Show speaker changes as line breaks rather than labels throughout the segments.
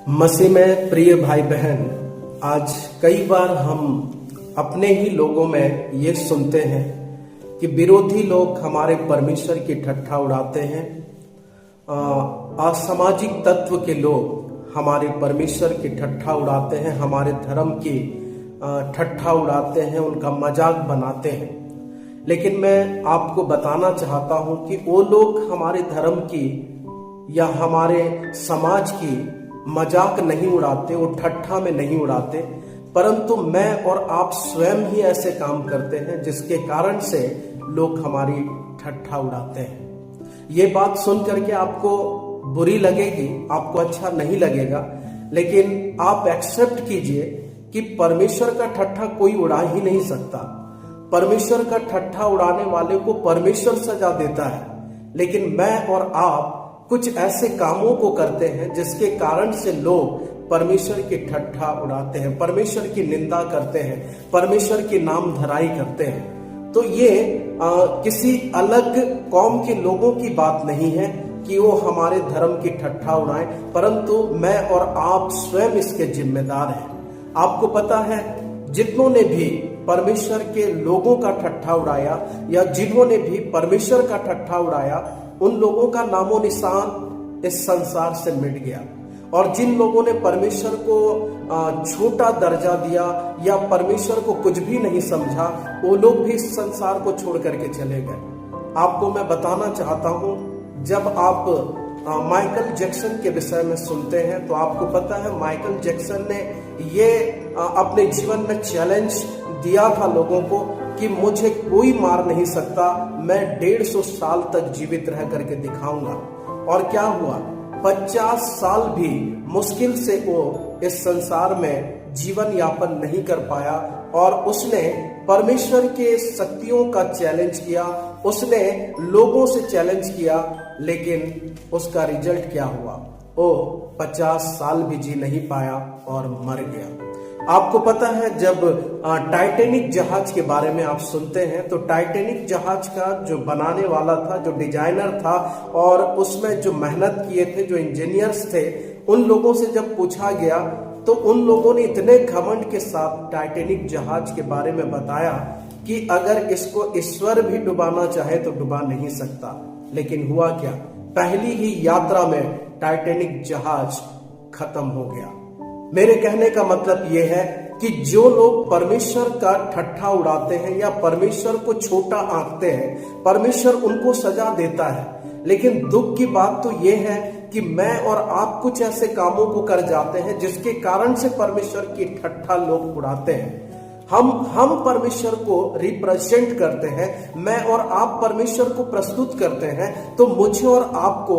मसीह में प्रिय भाई बहन, आज कई बार हम अपने ही लोगों में ये सुनते हैं कि विरोधी लोग हमारे परमेश्वर की ठट्ठा उड़ाते हैं। असामाजिक तत्व के लोग हमारे परमेश्वर की ठट्ठा उड़ाते हैं, हमारे धर्म की ठट्ठा उड़ाते हैं, उनका मजाक बनाते हैं। लेकिन मैं आपको बताना चाहता हूं कि वो लोग हमारे धर्म की या हमारे समाज की मजाक नहीं उड़ाते, वो ठट्ठा में नहीं उड़ाते, परंतु मैं और आप स्वयं ही ऐसे काम करते हैं जिसके कारण से लोग हमारी ठट्ठा उड़ाते हैं। ये बात सुन करके आपको बुरी लगेगी, आपको अच्छा नहीं लगेगा, लेकिन आप एक्सेप्ट कीजिए कि परमेश्वर का ठट्ठा कोई उड़ा ही नहीं सकता। परमेश्वर का ठट्ठा उड़ाने वाले को परमेश्वर सजा देता है, लेकिन मैं और आप कुछ ऐसे कामों को करते हैं जिसके कारण से लोग परमेश्वर की ठट्ठा उड़ाते हैं, परमेश्वर की निंदा करते हैं, परमेश्वर की नाम धराई करते हैं। तो ये किसी अलग कौम के लोगों की बात नहीं है कि वो हमारे धर्म की ठट्ठा उड़ाएं, परंतु मैं और आप स्वयं इसके जिम्मेदार हैं। आपको पता है, जितनों ने भी परमेश्वर के लोगों का ठट्ठा उड़ाया या जिन्होंने भी परमेश्वर का ठट्ठा उड़ाया, उन लोगों का नामो निशान इस संसार से मिट गया। और जिन लोगों ने परमेश्वर को छोटा दर्जा दिया या परमेश्वर को कुछ भी नहीं समझा, वो लोग भी इस संसार को छोड़ करके चले गए। आपको मैं बताना चाहता हूं, जब आप माइकल जैक्सन के विषय में सुनते हैं तो आपको पता है माइकल जैक्सन ने ये अपने जीवन में चैलेंज दिया था लोगों को कि मुझे कोई मार नहीं सकता, मैं 150 साल तक जीवित रह करके दिखाऊंगा। और क्या हुआ? 50 साल भी मुश्किल से वो इस संसार में जीवन यापन नहीं कर पाया और उसने परमेश्वर के शक्तियों का चैलेंज किया, उसने लोगों से चैलेंज किया, लेकिन उसका रिजल्ट क्या हुआ? वो 50 साल भी जी नहीं पाया और मर गया। आपको पता है, जब टाइटैनिक जहाज के बारे में आप सुनते हैं तो टाइटैनिक जहाज का जो बनाने वाला था, जो डिजाइनर था और उसमें जो मेहनत किए थे, जो इंजीनियर्स थे, उन लोगों से जब पूछा गया तो उन लोगों ने इतने घमंड के साथ टाइटैनिक जहाज के बारे में बताया कि अगर इसको ईश्वर भी डुबाना चाहे तो डुबा नहीं सकता। लेकिन हुआ क्या? पहली ही यात्रा में टाइटैनिक जहाज खत्म हो गया। मेरे कहने का मतलब यह है कि जो लोग परमेश्वर का ठट्ठा उड़ाते हैं या परमेश्वर को छोटा आंकते हैं, परमेश्वर उनको सजा देता है। लेकिन दुख की बात तो यह है कि मैं और आप कुछ ऐसे कामों को कर जाते हैं जिसके कारण से परमेश्वर की ठट्ठा लोग उड़ाते हैं। हम परमेश्वर को रिप्रेजेंट करते हैं, मैं और आप परमेश्वर को प्रस्तुत करते हैं, तो मुझे और आपको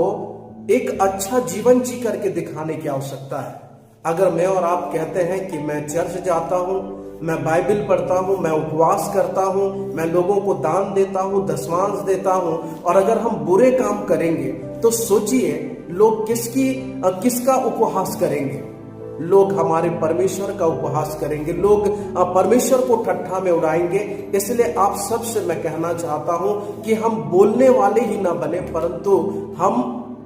एक अच्छा जीवन जी करके दिखाने की आवश्यकता है। अगर मैं और आप कहते हैं कि मैं चर्च जाता हूं, मैं बाइबल पढ़ता हूं, मैं उपवास करता हूं, मैं लोगों को दान देता हूं, दशमांश देता हूं, और अगर हम बुरे काम करेंगे तो सोचिए लोग किसका उपहास करेंगे? लोग हमारे परमेश्वर का उपहास करेंगे, लोग परमेश्वर को ठट्ठा में उड़ाएंगे। इसलिए आप सबसे मैं कहना चाहता हूं कि हम बोलने वाले ही ना बने, परंतु हम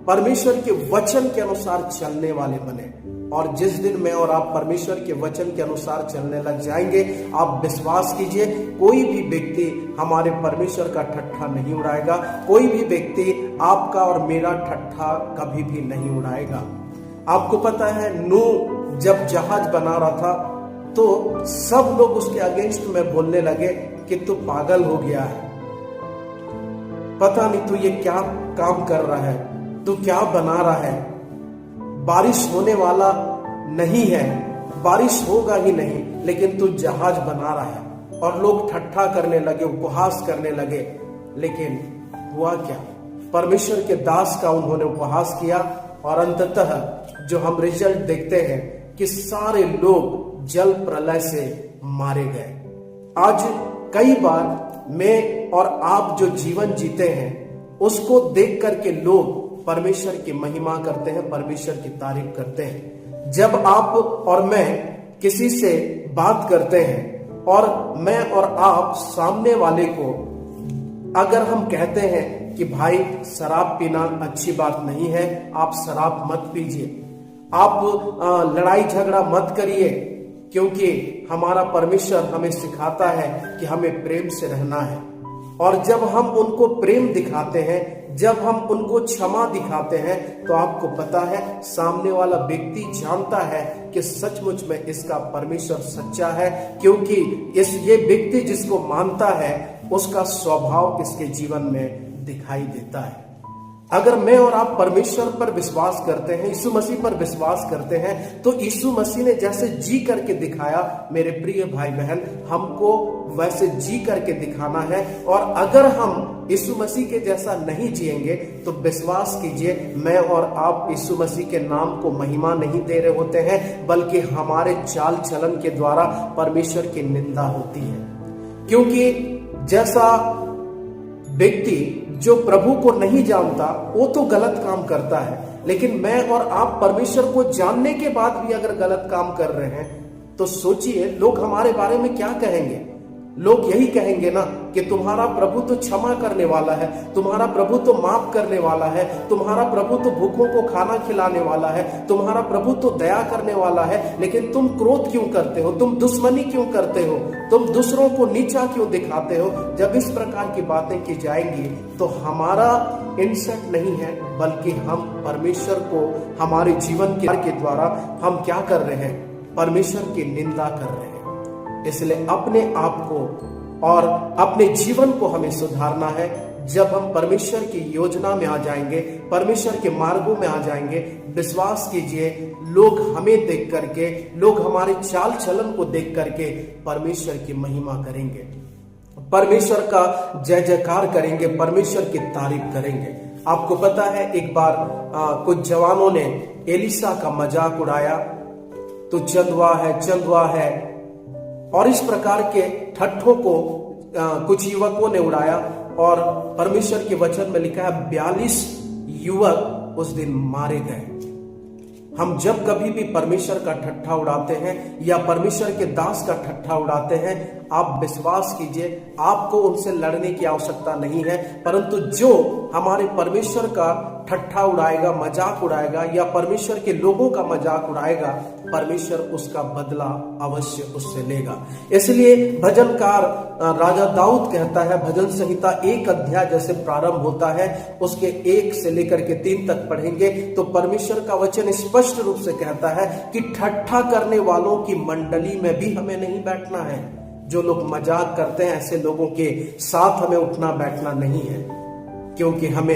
परमेश्वर के वचन के अनुसार चलने वाले बने। और जिस दिन मैं और आप परमेश्वर के वचन के अनुसार चलने लग जाएंगे, आप विश्वास कीजिए, कोई भी व्यक्ति हमारे परमेश्वर का ठट्ठा नहीं उड़ाएगा, कोई भी व्यक्ति आपका और मेरा ठट्ठा कभी भी नहीं उड़ाएगा। आपको पता है, नूह जब जहाज बना रहा था तो सब लोग उसके अगेंस्ट में बोलने लगे कि तू पागल हो गया है, पता नहीं तू ये क्या काम कर रहा है, तू क्या बना रहा है, बारिश होने वाला नहीं है, बारिश होगा ही नहीं, लेकिन तू जहाज बना रहा है। और लोग ठट्ठा करने लगे, उपहास करने लगे। लेकिन हुआ क्या? परमेश्वर के दास का उन्होंने उपहास किया और अंततः जो हम रिजल्ट देखते हैं कि सारे लोग जल प्रलय से मारे गए। आज कई बार मैं और आप जो जीवन जीते हैं उसको देख करके लोग परमेश्वर की महिमा करते हैं, परमेश्वर की तारीफ करते हैं। जब आप और मैं किसी से बात करते हैं और मैं और आप सामने वाले को अगर हम कहते हैं कि भाई शराब पीना अच्छी बात नहीं है, आप शराब मत पीजिए, आप लड़ाई झगड़ा मत करिए, क्योंकि हमारा परमेश्वर हमें सिखाता है कि हमें प्रेम से रहना है। और जब हम उनको प्रेम दिखाते हैं, जब हम उनको क्षमा दिखाते हैं, तो आपको पता है सामने वाला व्यक्ति जानता है कि सचमुच में इसका परमेश्वर सच्चा है, क्योंकि ये व्यक्ति जिसको मानता है उसका स्वभाव इसके जीवन में दिखाई देता है। अगर मैं और आप परमेश्वर पर विश्वास करते हैं, यीशु मसीह पर विश्वास करते हैं, तो यीशु मसीह ने जैसे जी करके दिखाया, मेरे प्रिय भाई बहन, हमको वैसे जी करके दिखाना है। और अगर हम यीशु मसीह के जैसा नहीं जिएंगे तो विश्वास कीजिए, मैं और आप यीशु मसीह के नाम को महिमा नहीं दे रहे होते हैं, बल्कि हमारे चाल चलन के द्वारा परमेश्वर की निंदा होती है। क्योंकि जैसा व्यक्ति जो प्रभु को नहीं जानता वो तो गलत काम करता है, लेकिन मैं और आप परमेश्वर को जानने के बाद भी अगर गलत काम कर रहे हैं तो सोचिए लोग हमारे बारे में क्या कहेंगे। लोग यही कहेंगे ना कि तुम्हारा प्रभु तो क्षमा करने वाला है, तुम्हारा प्रभु तो माफ करने वाला है, तुम्हारा प्रभु तो भूखों को खाना खिलाने वाला है, तुम्हारा प्रभु तो दया करने वाला है, लेकिन तुम क्रोध क्यों करते हो, तुम दुश्मनी क्यों करते हो, तुम दूसरों को नीचा क्यों दिखाते हो। जब इस प्रकार की बातें की जाएंगी तो हमारा इंसल्ट नहीं है, बल्कि हम परमेश्वर को हमारे जीवन के द्वारा हम क्या कर रहे हैं, परमेश्वर की निंदा कर रहे हैं। इसलिए अपने आप को और अपने जीवन को हमें सुधारना है। जब हम परमेश्वर की योजना में आ जाएंगे, परमेश्वर के मार्गों में आ जाएंगे, विश्वास कीजिए लोग हमें देख करके, लोग हमारे चाल चलन को देख करके परमेश्वर की महिमा करेंगे, परमेश्वर का जय जयकार करेंगे, परमेश्वर की तारीफ करेंगे। आपको पता है एक बार कुछ जवानों ने एलिशा का मजाक उड़ाया, तो चंदवा है और इस प्रकार के ठट्ठों को कुछ युवकों ने उड़ाया। और परमेश्वर के वचन में लिखा है 42 युवक उस दिन मारे गए। हम जब कभी भी परमेश्वर का ठट्ठा उड़ाते हैं या परमेश्वर के दास का ठट्ठा उड़ाते हैं, आप विश्वास कीजिए आपको उनसे लड़ने की आवश्यकता नहीं है, परंतु जो हमारे परमेश्वर का ठट्ठा उड़ाएगा, मजाक उड़ाएगा या परमेश्वर के लोगों का मजाक उड़ाएगा, परमेश्वर उसका बदला अवश्य उससे लेगा। इसलिए भजनकार राजा दाऊद कहता है, भजन संहिता 1 अध्याय जैसे प्रारंभ होता है, उसके 1 से लेकर के 3 तक पढ़ेंगे तो परमेश्वर का वचन स्पष्ट रूप से कहता है कि ठट्ठा करने वालों की मंडली में भी हमें नहीं बैठना है। जो लोग मजाक करते हैं ऐसे लोगों के साथ हमें उठना बैठना नहीं है, क्योंकि हम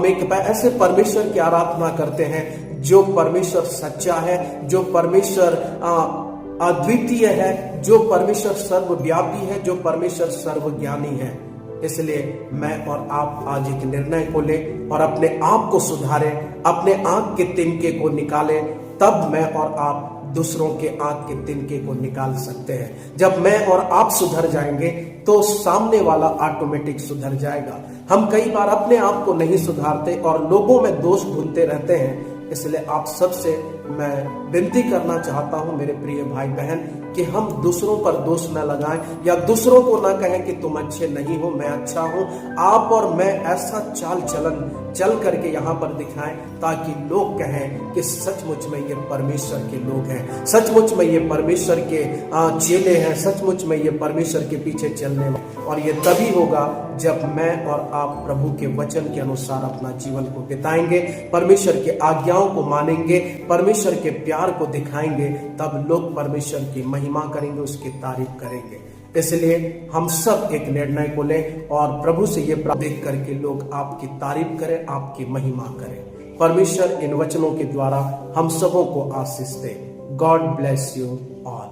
एक ऐसे परमेश्वर की आराधना करते हैं जो परमेश्वर सच्चा है, जो परमेश्वर अद्वितीय है, जो परमेश्वर सर्वव्यापी है, जो परमेश्वर सर्वज्ञानी है। इसलिए मैं और आप आज एक निर्णय को लें और अपने आप को सुधारें, अपने आंख के तिनके को निकालें, तब मैं और आप दूसरों के आंख के तिनके को निकाल सकते हैं। जब मैं और आप सुधर जाएंगे तो सामने वाला ऑटोमेटिक सुधर जाएगा। हम कई बार अपने आप को नहीं सुधारते और लोगों में दोष ढूंढते रहते हैं। इसलिए आप सबसे मैं विनती करना चाहता हूं मेरे प्रिय भाई बहन कि हम दूसरों पर दोष न लगाएं या दूसरों को न कहें कि तुम अच्छे नहीं हो, मैं अच्छा हूं। आप और मैं ऐसा चाल चलन चल करके यहाँ पर दिखाएं ताकि लोग कहें कि सचमुच में ये परमेश्वर के लोग हैं, सचमुच में ये परमेश्वर के चेले हैं, सचमुच में ये परमेश्वर के पीछे चलने वाले। और ये तभी होगा जब मैं और आप प्रभु के वचन के अनुसार अपना जीवन को बिताएंगे, परमेश्वर की आज्ञाओं को मानेंगे, परमेश्वर के प्यार को दिखाएंगे, तब लोग परमेश्वर की महिमा करेंगे, उसकी तारीफ करेंगे। इसलिए हम सब एक निर्णय को लें और प्रभु से ये देख करके लोग आपकी तारीफ करें, आपकी महिमा करें। परमेश्वर इन वचनों के द्वारा हम सबों को आशीष दे। God bless you all.